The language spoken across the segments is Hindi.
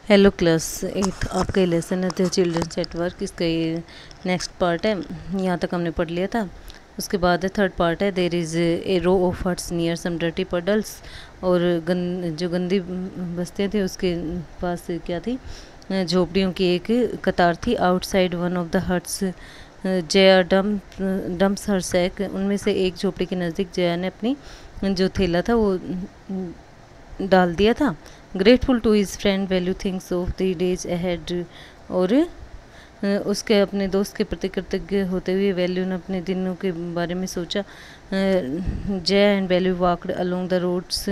हेलो क्लास 8 आपका ये लेसन है द चिल्ड्रंस एट वर्क। इसका ये नेक्स्ट पार्ट है। यहाँ तक हमने पढ़ लिया था। उसके बाद है थर्ड पार्ट है there is a row of huts near some dirty puddles. और जो गंदी बस्तियाँ थी उसके पास क्या थी, झोपड़ियों की एक कतार थी। Outside one of the huts Jaya dumps her sack. उनमें से एक झोपड़ी के नज़दीक जया ने अपनी जो थैला था वो डाल दिया था। Grateful to his friend Velu things of the days ahead. और उसके अपने दोस्त के प्रति कृतज्ञ होते हुए वैल्यू ने अपने दिनों के बारे में सोचा। Jaya and Velu walked along the roads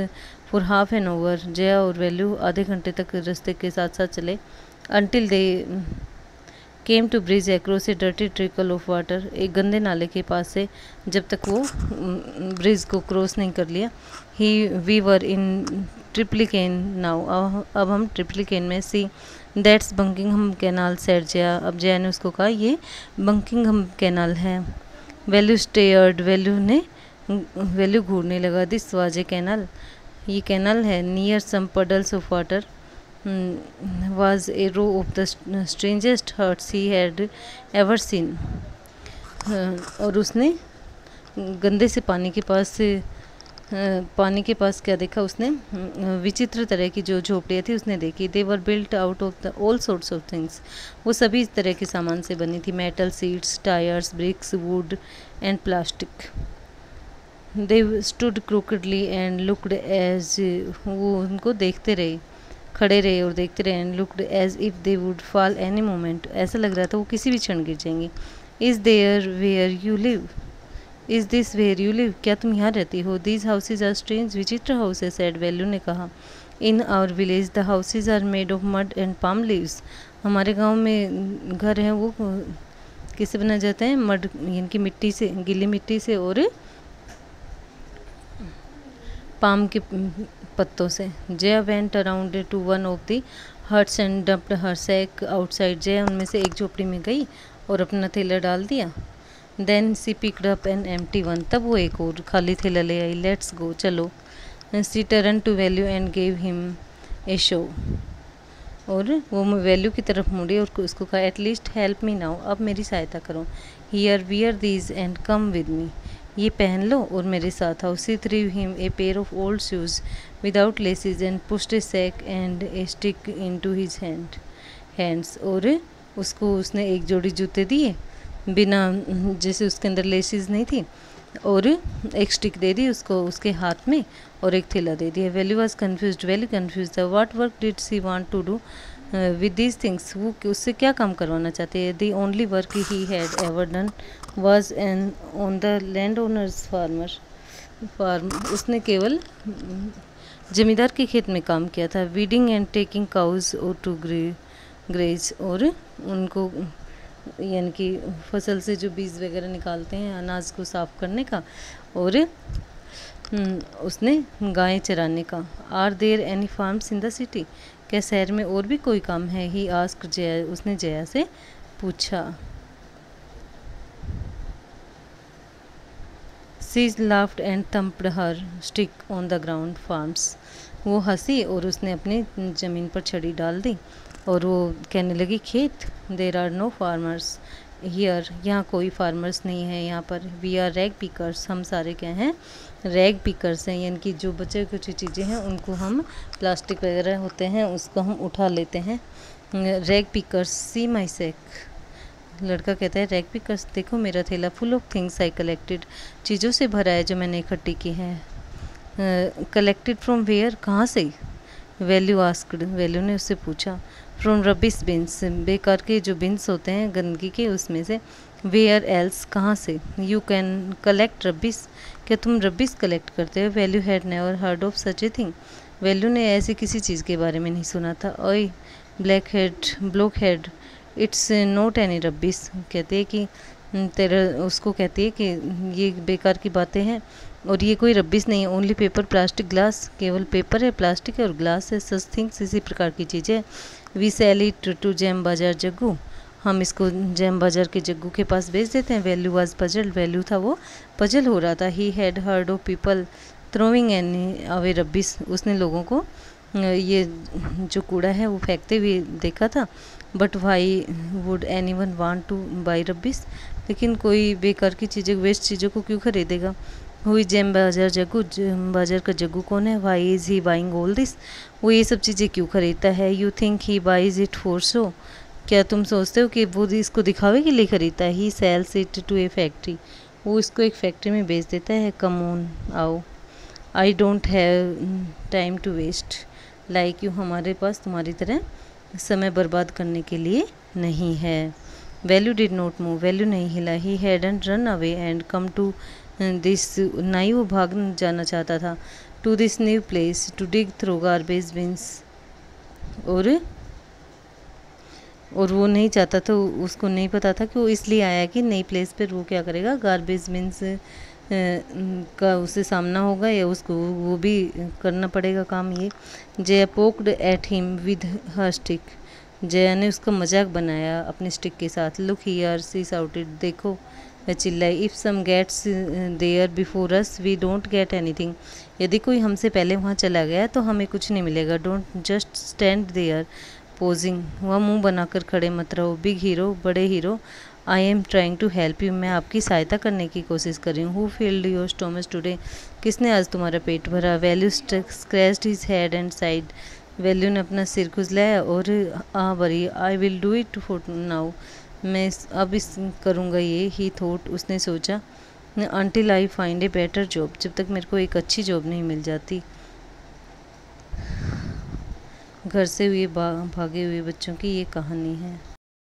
for half an hour. Jaya और वैल्यू आधे घंटे तक रास्ते के साथ साथ चले। Until they came to bridge across a dirty trickle of water. एक गंदे नाले के पास से जब तक वो ब्रिज को क्रॉस नहीं कर लिया। We were in Triplicane now. अब हम ट्रिप्लिकेन में she that's Buckingham canal said Jaya. अब जया ने उसको कहा ये बंकिंगहम कैनाल है। वैल्यू स्टेयर्ड। वैल्यू घूरने लगा। This was a canal. ये कैनाल है। Near some puddles of water was a row of the strangest huts he had ever seen। और उसने गंदे से पानी के पास क्या देखा उसने, विचित्र तरह की जो झोपड़ियाँ थी उसने देखी। They were built out of the all sorts of things. वो सभी इस तरह के सामान से बनी थी। Metal, sheets, tyres, bricks, wood and plastic. They stood crookedly and looked as. वो उनको देखते रहे, खड़े रहे और देखते रहे। And looked as if they would fall any moment. ऐसा लग रहा था वो किसी भी क्षण गिर जाएंगे। Is there where you live. Is this where you live. क्या तुम यहाँ रहती हो। दीज हाउसेज आर स्ट्रेंज विचित्र हाउसेज सेड वैल्यू ने कहा। In our village the houses are made of mud and palm leaves. हमारे गाँव में घर हैं वो किससे बनाए जाते हैं, मड यानी कि मिट्टी से, गीली मिट्टी से और पाम के पत्तों से। Jaya went around to one of the huts and dumped her sack outside. Jaya उनमें से एक झोपड़ी में गई और अपना थैला डाल दिया। Then she picked up an empty one. तब वो एक और खाली थैला ले आई। लेट्स गो, चलो। She turn to Velu and gave him a shove. और वो वैल्यू की तरफ मुड़ी और उसको कहा एटलीस्ट हेल्प मी नाउ। अब मेरी सहायता करो। Here wear these and come with me. ये पहन लो और मेरे साथ आओ। She threw him a pair of old shoes without laces and pushed a sack and a stick into his hands. और उसको उसने एक जोड़ी जूते दिए बिना, जैसे उसके अंदर लेसेस नहीं थी, और एक स्टिक दे दी उसको उसके हाथ में और एक थैला दे दिया। Velu was confused, very confused था। What work did she want to do with these things. वो उससे क्या काम करवाना चाहते हैं। The only work he had ever done was an on the landowner's farm. उसने केवल जमींदार के खेत में काम किया था। वीडिंग एंड टेकिंग काउज और टू ग्रेज। और उनको यानी कि फसल से जो बीज वगैरह निकालते हैं, अनाज को साफ करने का, और उसने गायें चराने का। Are there any farms in the city. क्या शहर में और भी कोई काम है। He asked Jaya. उसने जया से पूछा। She laughed and thumped her stick on the ground. Farms. वो हंसी और उसने अपनी ज़मीन पर छड़ी डाल दी और वो कहने लगी खेत। There are no farmers here. यहाँ कोई फार्मर्स नहीं है यहाँ पर। We are rag pickers. हम सारे क्या हैं, रैग पिकर्स हैं, यानी कि जो बचे कुछ चीज़ें हैं उनको हम, प्लास्टिक वगैरह होते हैं उसको हम उठा लेते हैं। Rag pickers. See my sack. लड़का कहता है रैग पिकर्स, देखो मेरा थैला full of things I collected. चीज़ों से भरा है जो मैंने इकट्ठी की है। Collected from where. कहाँ से। वैल्यू आस्क्ड। वैल्यू ने उससे पूछा। From rubbish bins. बेकार के जो बिन्स होते हैं गंदगी के, उसमें से। Where else. कहाँ से। You can collect rubbish. क्या तुम रबिश कलेक्ट करते हो। Velu had never heard of such a thing. Velu ने ऐसी किसी चीज़ के बारे में नहीं सुना था। ओए block head it's not any rubbish. कहते हैं कि उसको कहती है कि ये बेकार की बातें हैं और ये कोई रबिश नहीं है। Only paper, plastic, glass. केवल पेपर है, प्लास्टिक है और ग्लास है। Such things. इसी प्रकार की चीज़ें। We sell it to Jam Bazaar Jaggu. हम इसको जैम बाजार के जग्गू के पास बेच देते हैं। Value was puzzled. वैल्यू था वो पजल हो रहा था। He had heard of people throwing any away rubbish. उसने लोगों को ये जो कूड़ा है वो फेंकते हुए देखा था। But why would any one want two by rubbish, लेकिन कोई बेकार की चीज़ें, वेस्ट चीज़ों को क्यों खरीदेगा। हुई जेम बाजार जग्गू, बाजार का जग्गू कौन है। Why is he buying all this, वो ये सब चीज़ें क्यों खरीदता है। You think he buys it for show, क्या तुम सोचते हो कि वो इसको दिखावे के लिए खरीदता है। He sells it to a factory, वो इसको एक फैक्ट्री में बेच देता है। कम ऑन आओ, I don't have time to waste, like you, हमारे पास तुम्हारी तरह समय बर्बाद करने के लिए नहीं है। Velu did not move, Velu नहीं हिला। He hadn't run away and come to this, ना ही वो भाग जाना चाहता था। To this new place to dig through garbage bins, और वो नहीं चाहता था, उसको नहीं पता था कि वो इसलिए आया कि नई प्लेस पर वो क्या करेगा, गार्बेज बिन्स का उसे सामना होगा या उसको वो भी करना पड़ेगा काम ये। Jaya poked at him with her stick, Jaya ने उसका मजाक बनाया अपने स्टिक के साथ। लुक हियर शी शाउटेड, देखो वह चिल्लाई। If some gets there before us we don't get anything, यदि कोई हमसे पहले वहाँ चला गया तो हमें कुछ नहीं मिलेगा। Don't just stand there posing, वह मुंह बनाकर खड़े मत रहो। बिग हीरो, बड़े hero. I am trying to help you, मैं आपकी सहायता करने की कोशिश कर रही हूँ। Who filled your stomach today, किसने आज तुम्हारा पेट भरा। Velu scratched his head and sighed, Velu ने अपना सिर खुजलाया और भरी। I will do it for now, मैं अब इस करूँगा ये। ही थॉट, उसने सोचा। Until I find a better job, जब तक मेरे को एक अच्छी जॉब नहीं मिल जाती। घर से हुए भागे हुए बच्चों की ये कहानी है।